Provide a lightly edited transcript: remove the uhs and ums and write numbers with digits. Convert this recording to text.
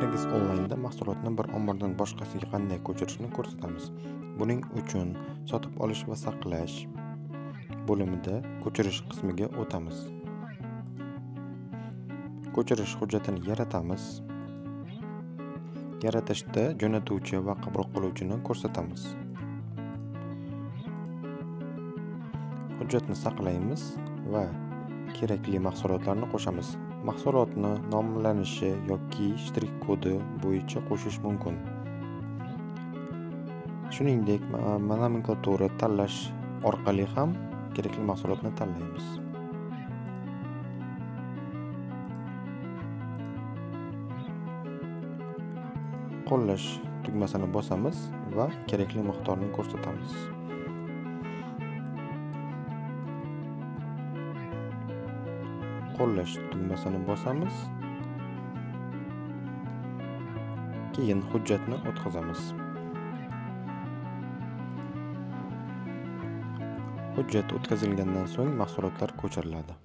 Regis onlaynda mahsulotni bir ombordan boshqasiga qanday ko'chirishni ko'rsatamiz. Buning uchun sotib olish va saqlash bo'limida ko'chirish qismiga o'tamiz. Ko'chirish hujjatini yaratamiz. Yaratishda jo'natuvchi va qabul qiluvchini ko'rsatamiz. Hujjatni saqlaymiz va kerakli mahsulotlarni qo'shamiz. Mahsulotni nomlanishi yoki shtrik kodi bo'yicha qo'shish mumkin. Shuningdek, nomenklatura tanlash orqali ham kerakli mahsulotni tanlaymiz. Qo'llash tugmasini bosamiz va kerakli miqdorni ko'rsatamiz. Qo'llash tugmasini bosamiz. Keyin hujjatni o'tkazamiz. Hujjat o'tkazilgandan so'ng mahsulotlar ko'chiriladi.